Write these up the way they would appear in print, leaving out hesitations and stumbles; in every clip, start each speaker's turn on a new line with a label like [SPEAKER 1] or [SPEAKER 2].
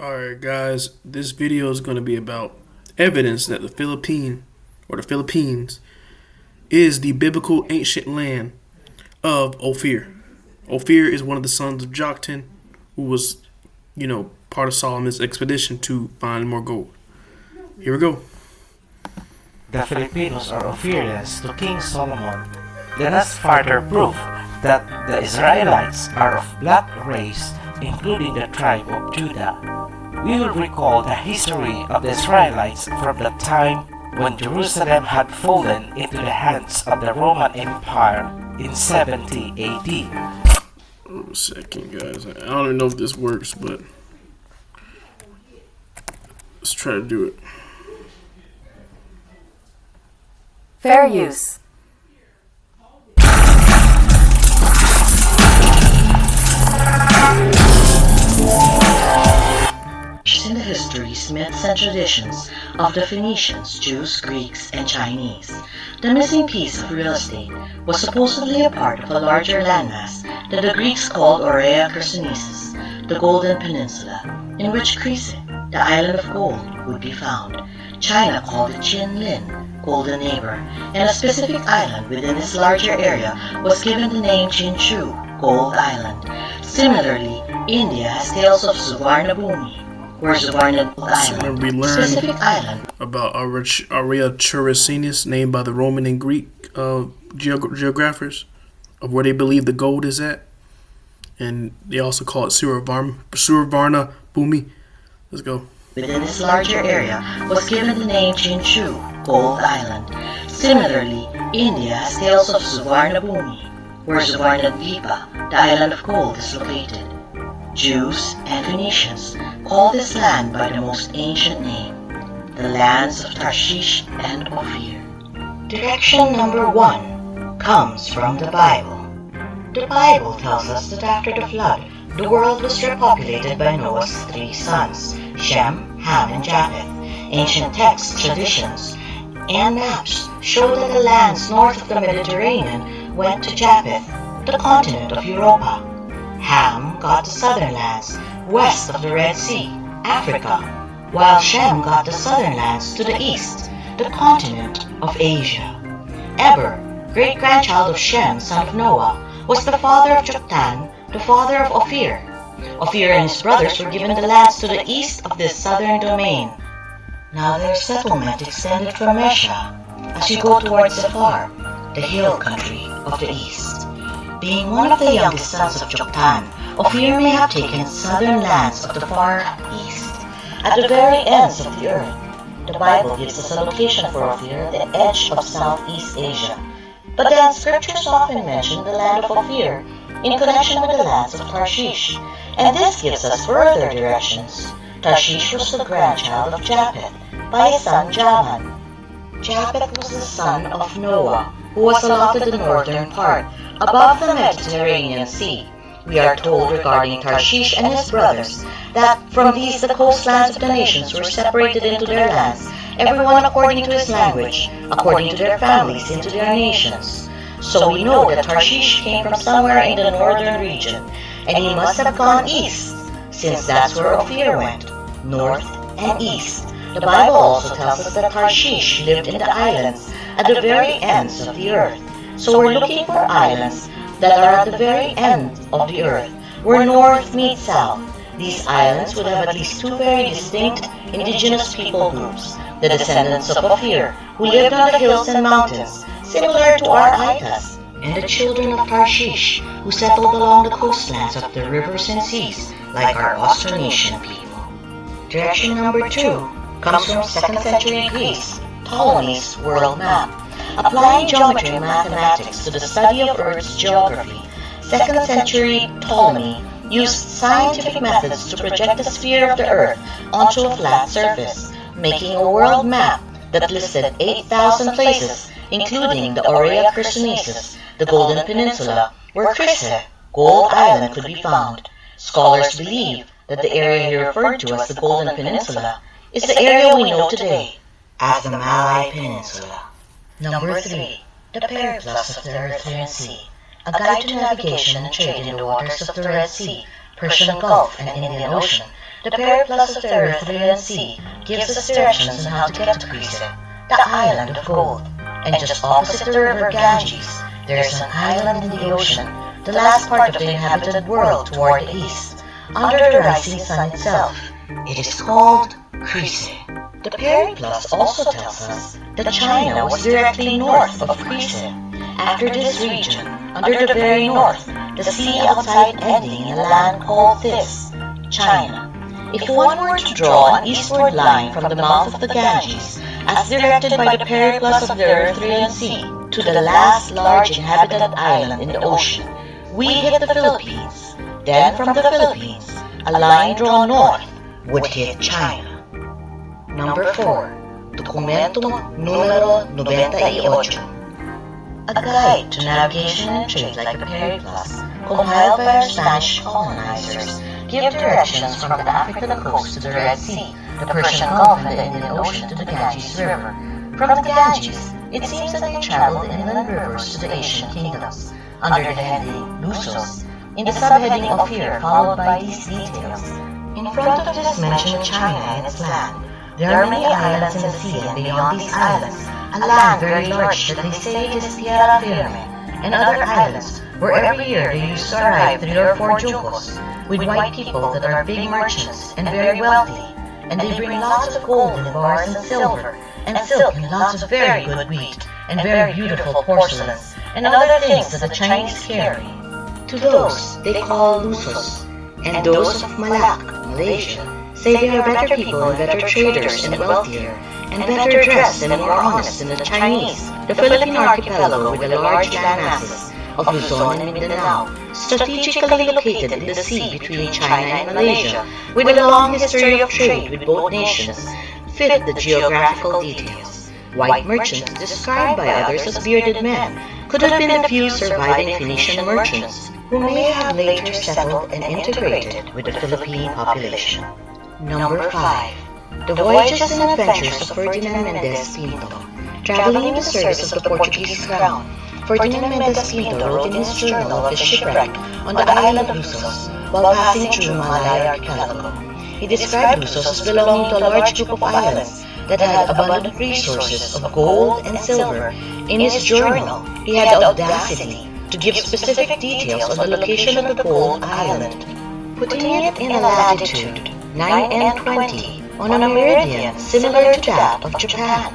[SPEAKER 1] Alright, guys, this video is going to be about evidence that the Philippines is the biblical ancient land of Ophir. Ophir is one of the sons of Joktan, who was, part of Solomon's expedition to find more gold. Here we go.
[SPEAKER 2] The Filipinos are Ophirians to King Solomon. Let us further prove that the Israelites are of black race, including the tribe of Judah. We will recall the history of the Israelites from the time when Jerusalem had fallen into the hands of the Roman Empire in 70 AD.
[SPEAKER 1] A second, guys. I don't even know if this works, but let's try to do it.
[SPEAKER 3] Fair use.
[SPEAKER 4] In the histories, myths, and traditions of the Phoenicians, Jews, Greeks, and Chinese, the missing piece of real estate was supposedly a part of a larger landmass that the Greeks called Aurea Chersonnesus, the Golden Peninsula, in which Crete, the island of gold, would be found. China called it Chin Lin, Golden Neighbor, and a specific island within this larger area was given the name Chinchu, Gold Island. Similarly, India has tales of Suvarnabhumi, where Suvarna Island,
[SPEAKER 1] we learned
[SPEAKER 4] specific island,
[SPEAKER 1] about Aurea Chersonnesus, named by the Roman and Greek geographers, of where they believe the gold is at, and they also call it Suvarna Bhumi. Let's go.
[SPEAKER 4] Within this larger area was given the name Chinchu, Gold Island. Similarly, India has tales of Suvarnabhumi, where Suvarnadvipa, the island of gold, is located. Jews and Phoenicians call this land by the most ancient name, the lands of Tarshish and Ophir. Direction number 1 comes from the Bible. The Bible tells us that after the flood, the world was repopulated by Noah's 3 sons, Shem, Ham, and Japheth. Ancient texts, traditions, and maps show that the lands north of the Mediterranean went to Japheth, the continent of Europa. Ham got the southern lands, west of the Red Sea, Africa, while Shem got the southern lands to the east, the continent of Asia. Eber, great-grandchild of Shem, son of Noah, was the father of Joktan, the father of Ophir. Ophir and his brothers were given the lands to the east of this southern domain. Now their settlement extended from Mesha as you go towards Zafar, the hill country of the east. Being one of the youngest sons of Joktan, Ophir may have taken southern lands of the far east, at the very ends of the earth. The Bible gives us a location for Ophir at the edge of Southeast Asia, but then scriptures often mention the land of Ophir in connection with the lands of Tarshish, and this gives us further directions. Tarshish was the grandchild of Japheth by his son Javan. Japheth was the son of Noah, who was allotted the northern part, above the Mediterranean Sea. We are told regarding Tarshish and his brothers that from these the coastlands of the nations were separated into their lands, everyone according to his language, according to their families into their nations. So we know that Tarshish came from somewhere in the northern region, and he must have gone east, since that's where Ophir went, north and east. The Bible also tells us that Tarshish lived in the islands at the very ends of the earth. So we're looking for islands that are at the very end of the earth, where north meets south. These islands would have at least 2 very distinct indigenous people groups, the descendants of Ophir, who lived on the hills and mountains, similar to our Aitas, and the children of Tarshish, who settled along the coastlands of the rivers and seas, like our Austronesian people. Direction number 2 comes from 2nd century Greece, Ptolemy's world map. Applying geometry and mathematics to the study of Earth's geography, 2nd century Ptolemy used scientific methods to project the sphere of the Earth onto a flat surface, making a world map that listed 8,000 places, including the Aurea Chersonnesus, the Golden Peninsula, where Crete, Gold Island, could be found. Scholars believe that the area he referred to as the Golden Peninsula is the area we know today as the Malay Peninsula. Number 3. The Periplus of the Erythraean Sea, a guide to navigation and trade in the waters of the Red Sea, Persian Gulf, and Indian Ocean. the periplus of the Erythraean Sea gives us directions on how to get to Crete, the island of gold. And just opposite the river Ganges, there is an island in the ocean, the last part of the inhabited world toward the east, under the rising sun itself. It is called Crete. The periplus also tells us that China was directly north of Crete. After this region, under the very north, the sea outside ending in a land called this, China. If one were to draw an eastward line from the mouth of the Ganges, as directed by the periplus of the Erythraean Sea, to the last large inhabited island in the ocean, we hit the Philippines. Then from the Philippines, a line drawn north would hit China. Number 4. Documento numero 98. A guide to navigation and trade like a periplus, compiled by our Spanish colonizers, give directions from the African coast to the Red Sea, the Persian Gulf and the Indian Ocean to the Ganges River. From the Ganges, it seems that they traveled inland rivers to the Asian kingdoms, under the heading Lusos, in the subheading OPHIR, followed by these details. In front of this mentioned China and its land, there are many islands in the sea, and beyond these islands, a land very large that they say is Tierra Firme, and other islands where every year they used to arrive 3 or 4 jocos with white people that are big merchants and very wealthy, and they bring lots of gold in bars and silver, and silk and lots of very good wheat, and very beautiful porcelains, and other things that the Chinese carry. To those they call Lusos, and those of Malak, Malaysia, say they are better people and better traders and wealthier, and better dressed and more honest than the Chinese, the Philippine archipelago with the large land masses of Luzon and Mindanao, strategically located in the sea between China and Malaysia, with a long history of trade with both nations, fit the geographical details. White merchants, described by others as bearded men, could have been the few surviving Phoenician merchants, who may have later settled and integrated with the Philippine population. Number 5. The Voyages and Adventures of Ferdinand Mendez Pinto. Traveling in the service of the Portuguese crown, Ferdinand Mendez Pinto wrote in his journal of his shipwreck on the island of Lusos while passing through Malay archipelago. He described Lusos as belonging to a large group of islands that had abundant resources of gold and silver. In his journal, he had the audacity to give specific details on the location of the gold island, putting it in a latitude 9 and 20 on a meridian similar to that of Japan.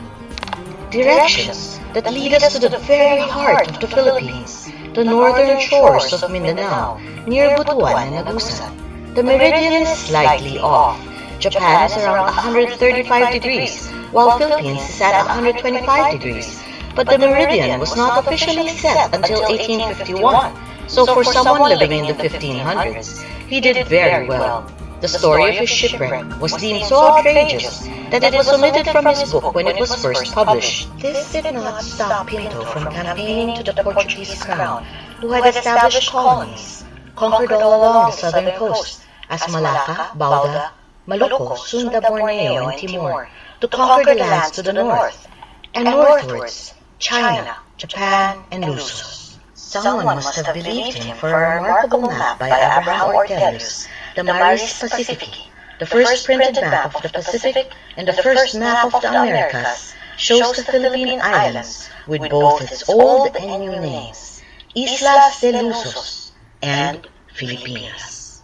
[SPEAKER 4] Directions that lead us to the very heart of the Philippines, the northern shores of Mindanao, near Butuan and Agusan. The meridian is slightly off. Japan is around 135 degrees, while Philippines is at 125 degrees. But the meridian was not officially set until 1851, so for someone living in the 1500s, he did very well. The story of his shipwreck was deemed so outrageous that it was omitted from his book when it was first published. This did not stop Pinto from campaigning to the Portuguese crown, who had established colonies, conquered all along the southern coast, as Malacca, Bauda, Maluco, Sunda, Borneo, and Timor, to conquer the lands to the north, and northwards, China, Japan, and Lusos. Someone must have believed him, for a remarkable map by Abraham Ortelius, the Maris Pacifici, the first printed map of the Pacific and the first map of the Americas, shows the Philippine Islands with both its old and new names, Islas de Lusos and Filipinas.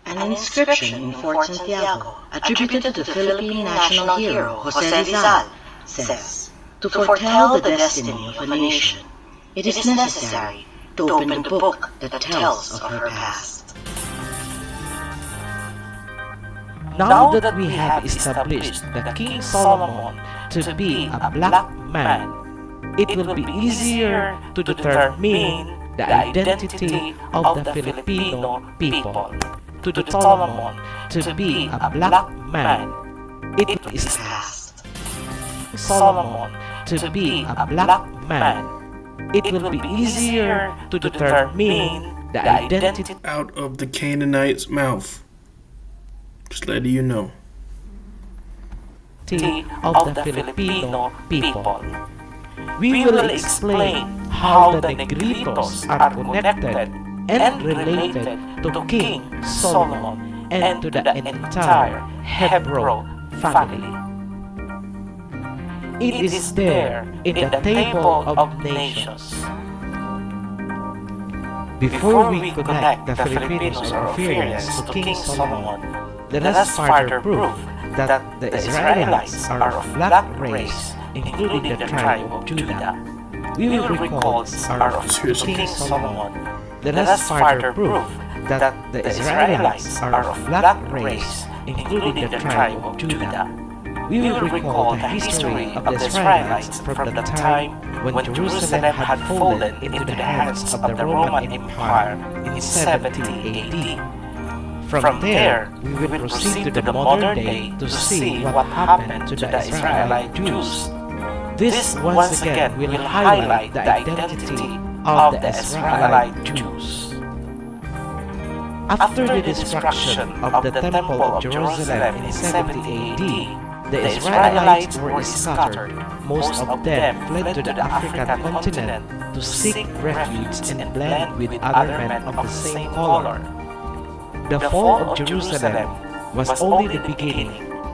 [SPEAKER 4] An inscription in Fort Santiago, attributed to the Philippine national hero Jose Rizal, says, "To foretell the destiny of a nation, it is necessary to open the book that tells of her past."
[SPEAKER 2] Now that we have established the King Solomon to be a black man, it will be easier to determine the identity of the Filipino people. To Solomon to be a black man, it is
[SPEAKER 4] Past.
[SPEAKER 2] Solomon to be a black man, it will be easier to determine the identity
[SPEAKER 1] Out of the Canaanite's mouth. Just letting you know.
[SPEAKER 2] of the Filipino people. We will explain how the Negritos are connected and related to King Solomon and to the entire Hebrew family. It is there in the table of nations. Before we connect the Filipinos or Ophirians to King Solomon, let us further prove that the Israelites are of black race, including the tribe of Judah. We will recall are of King Solomon. Let us further prove that the Israelites are of black race, including the tribe of Judah. We will recall the history of the Israelites from the time when Jerusalem had fallen into the hands of the Roman Empire in 70 AD. From there, we will proceed to the modern day to see what happened to the Israelite Jews. This once again will highlight the identity of the Israelite Jews. After the destruction of the Temple of Jerusalem in 70 AD, the Israelites were scattered. Most of them fled to the African continent to seek refuge and blend with other men of the same color. The fall of Jerusalem was only the beginning.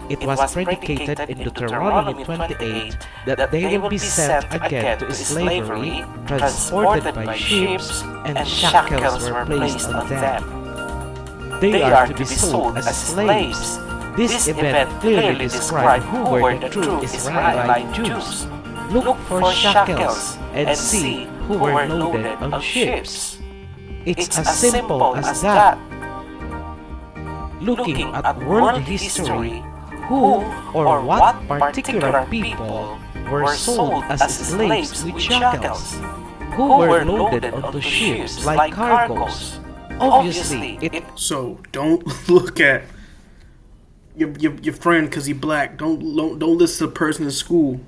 [SPEAKER 2] It was predicated in Deuteronomy 28 that they will be sent again to slavery, transported by ships, and shackles were placed on them. They are to be sold as slaves. This event clearly describes who were the true Israelite Jews. Look for shackles and see who were loaded on ships. It's as simple as that. Looking at world history, who or what particular people were sold as slaves with shackles? Who were loaded onto ships like cargoes? Obviously,
[SPEAKER 1] So don't look at your friend because he's black. Don't listen to the person in school.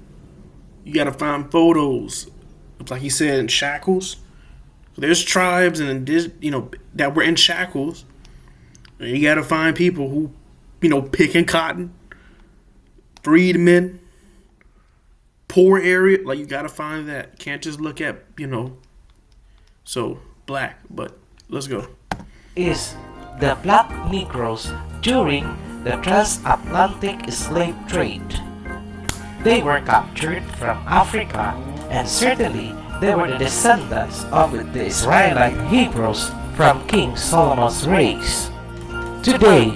[SPEAKER 1] You gotta find photos, like he said, in shackles. There's tribes and that were in shackles. And you gotta find people who, picking cotton, freedmen, poor area. Like you gotta find that. You can't just look at So black, but let's go.
[SPEAKER 2] Is the black Negroes during the transatlantic slave trade. They were captured from Africa, and certainly they were the descendants of the Israelite Hebrews from King Solomon's race. Today,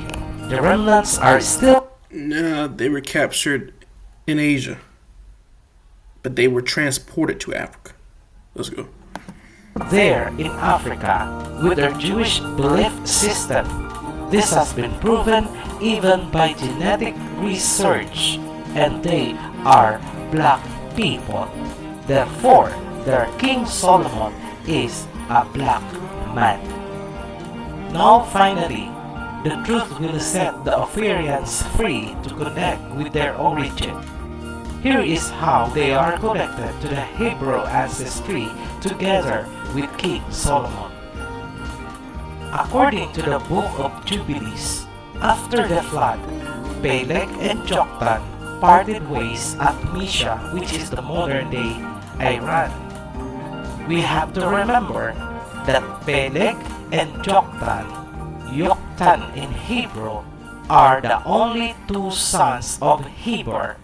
[SPEAKER 2] the remnants are still...
[SPEAKER 1] Nah, they were captured in Asia, but they were transported to Africa. Let's go.
[SPEAKER 2] There in Africa with their Jewish belief system. This has been proven even by genetic research, and they are black people. Therefore, their King Solomon is a black man. Now finally, the truth will set the Ophirians free to connect with their origin. Here is how they are connected to the Hebrew ancestry together with King Solomon. According to the Book of Jubilees, after the flood, Peleg and Joktan parted ways at Misha, which is the modern-day Iran. We have to remember that Peleg and Joktan, Yoktan in Hebrew, are the only two sons of Heber.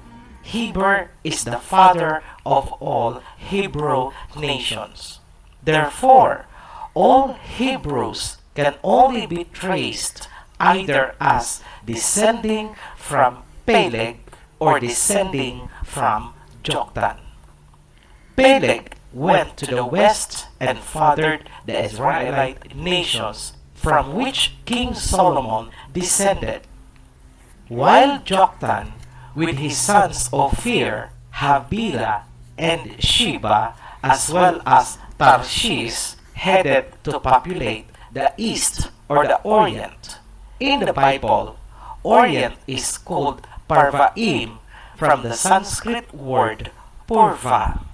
[SPEAKER 2] Heber is the father of all Hebrew nations. Therefore, all Hebrews can only be traced either as descending from Peleg or descending from Joktan. Peleg went to the west and fathered the Israelite nations from which King Solomon descended, while Joktan, with his sons OPHIR, Havilah, and Sheba, as well as Tarshish, headed to populate the East or the Orient. In the Bible, Orient is called Parvaim from the Sanskrit word Purva.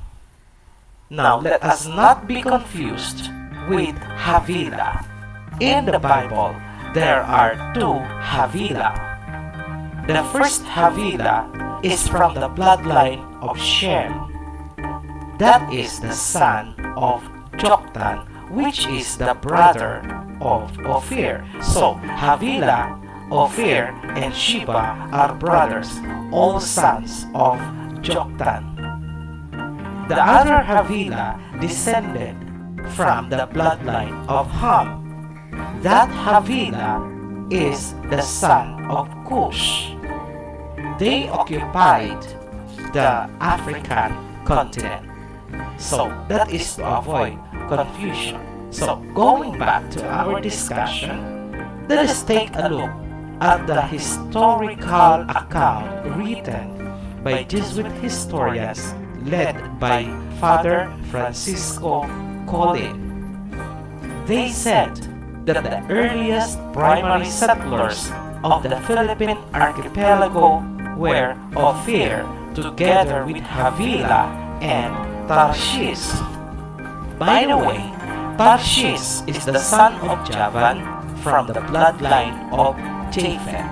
[SPEAKER 2] Now let us not be confused with Havilah. In the Bible, there are two Havilah. The first Havilah is from the bloodline of Shem. That is the son of Joktan, which is the brother of OPHIR. So Havilah Ophir and Sheba are brothers, all sons of Joktan. The other Havilah descended from the bloodline of Ham. That Havilah is the son of Cush. They occupied the African continent. So that is to avoid confusion. So going back to our discussion, let us take a look at the historical account written by Jesuit historians led by Father Francisco Colin. They said that the earliest primary settlers of the Philippine archipelago were OPHIR together with Havilah and Tarshish. By the way, Tarshish is the son of Javan from the bloodline of Japhet.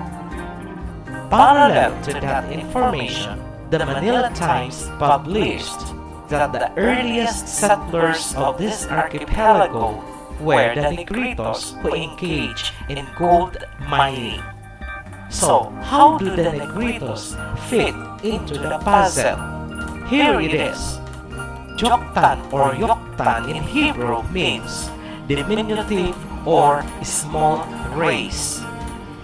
[SPEAKER 2] Parallel to that information, the Manila Times published that the earliest settlers of this archipelago were the Negritos who engaged in gold mining. So, how do the Negritos fit into the puzzle? Here it is. Joktan or Yoktan in Hebrew means diminutive or small race.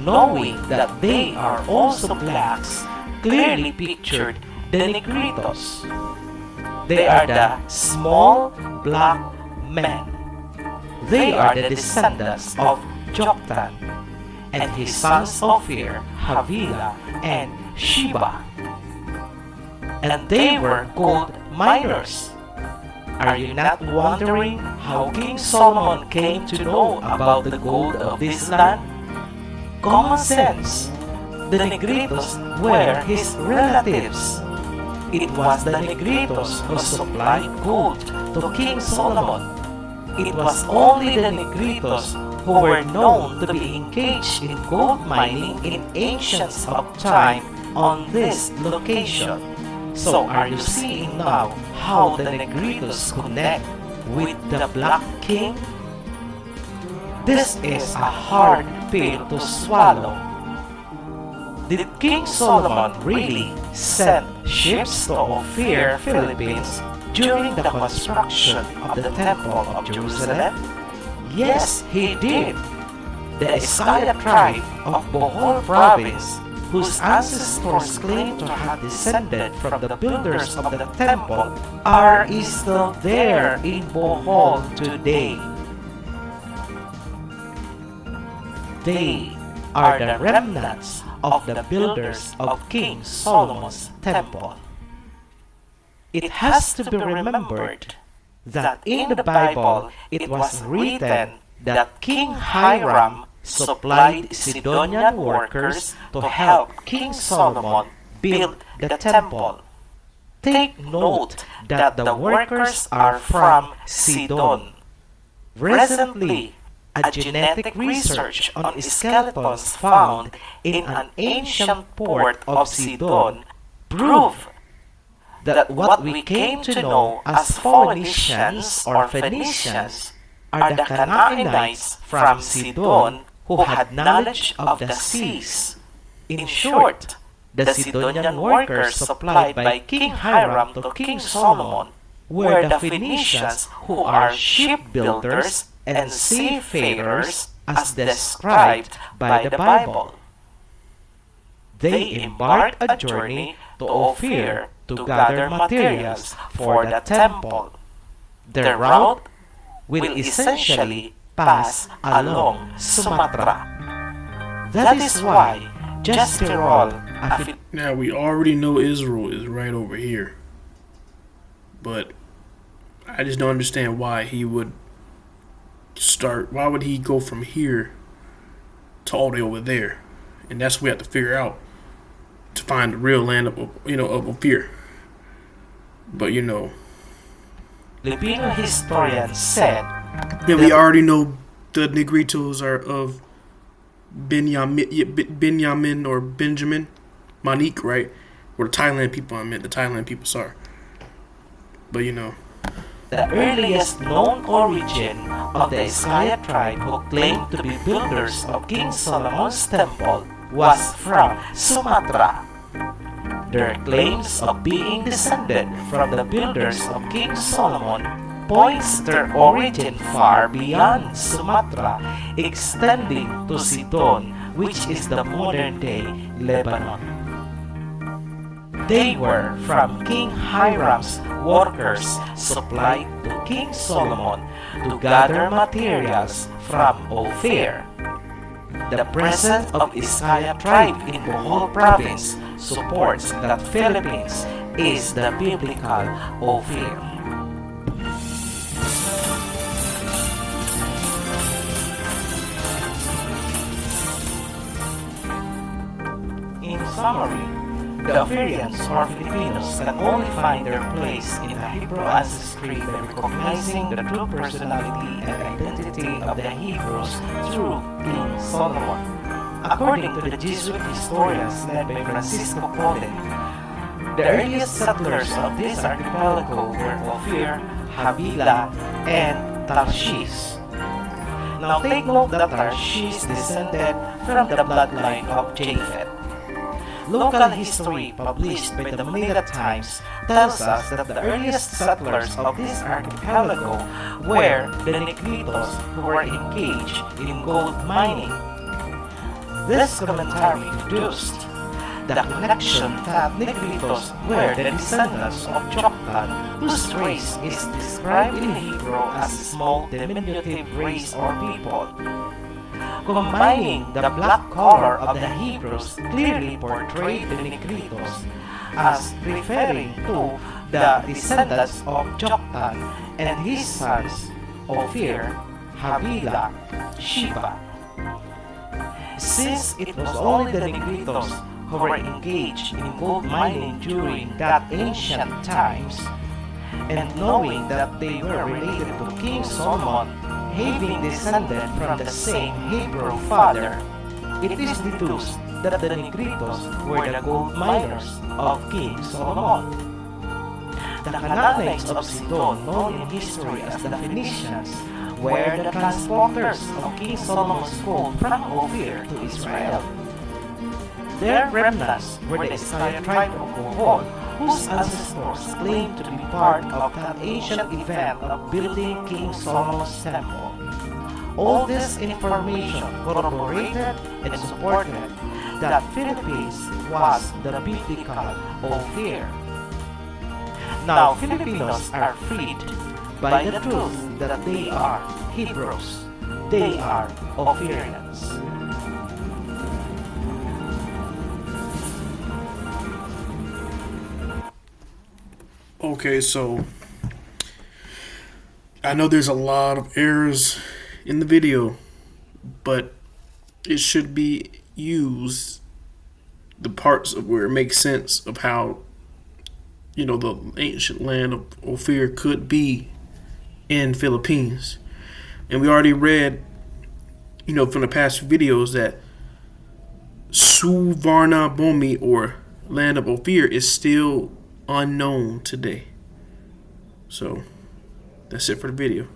[SPEAKER 2] Knowing that they are also blacks, clearly pictured the Negritos. They are the small black men. They are the descendants of Joktan and his sons Ophir, Havilah, and Sheba. And they were gold miners. Are you not wondering how King Solomon came to know about the gold of this land? Common sense. The Negritos were his relatives. It was the Negritos who supplied gold to King Solomon. It was only the Negritos who were known to be engaged in gold mining in ancients of time on this location. So are you seeing now how the Negritos connect with the Black King? This is a hard pill to swallow. Did King Solomon really send ships to OPHIR, Philippines during the construction of the Temple of Jerusalem? Yes, he did. The Isaiah tribe of Bohol province, whose ancestors claim to have descended from the builders of the temple, are still there in Bohol today. They are the remnants of the builders of King Solomon's temple. It has to be remembered that in the Bible it was written that King Hiram supplied Sidonian workers to help King Solomon build the temple. Take note that the workers are from Sidon. Recently, a genetic research on skeletons found in an ancient port of Sidon proved that what we came to know as Phoenicians or Phoenicians are the Canaanites from Sidon who had knowledge of the seas. In short, the Sidonian workers supplied by King Hiram to King Solomon were the Phoenicians who are shipbuilders and seafarers as described by the Bible. They embarked a journey to OPHIR to gather materials for the temple. Their route will essentially pass along Sumatra. That is why
[SPEAKER 1] Now we already know Israel is right over here, but I just don't understand why he would why would he go from here to all the way over there? And that's what we have to figure out to find the real land of OPHIR. But
[SPEAKER 2] Filipino historians said
[SPEAKER 1] we already know the Negritos are of Benjamin or Benjamin Monique, right? Or the Thailand people. The Thailand people, sorry. But
[SPEAKER 2] The earliest known origin of the Iskaya tribe who claimed to be builders of King Solomon's temple was from Sumatra. Their claims of being descended from the builders of King Solomon points their origin far beyond Sumatra, extending to Sidon, which is the modern-day Lebanon. They were from King Hiram's workers supplied to King Solomon to gather materials from OPHIR. The presence of Iskaya tribe in Bohol province supports that Philippines is the biblical OPHIR. In summary, the OPHIRians or Filipinos can only find their place in the Hebrew ancestry by recognizing the true personality and identity of the Hebrews through King Solomon. According to the Jesuit historians led by Francisco Coden, the earliest settlers of this archipelago were OPHIR, Havilah, and Tarshish. Now take note that Tarshish descended from the bloodline of Japhet. Local history published by the Manila Times tells us that the earliest settlers of this archipelago were the Negritos who were engaged in gold mining. This commentary deduced the connection that Negritos were the descendants of Joktan, whose race is described in Hebrew as a small diminutive race or people. Combining the black color of the Hebrews clearly portrayed the Negritos as referring to the descendants of Joktan and his sons OPHIR, Havilah, Sheba. Since it was only the Negritos who were engaged in gold mining during that ancient times, and knowing that they were related to King Solomon, having descended from the same Hebrew father, it is deduced that the Negritos were the gold miners of King Solomon. The Canaanites of Sidon, known in history as the Phoenicians, were the transporters of King Solomon's gold from OPHIR to Israel. Their remnants were the Iskaya tribe of Bohol, whose ancestors claimed to be part of that ancient event of building King Solomon's temple. All this information corroborated and supported that Philippines was the biblical OPHIR. Now Filipinos are freed by the truth that they are Hebrews. They are OPHIRians.
[SPEAKER 1] Okay, so I know there's a lot of errors in the video, but it should be used the parts of where it makes sense of how, you know, the ancient land of OPHIR could be in Philippines. And we already read, you know, from the past videos that Suvarnabhumi, or land of OPHIR, is still unknown today. So that's it for the video.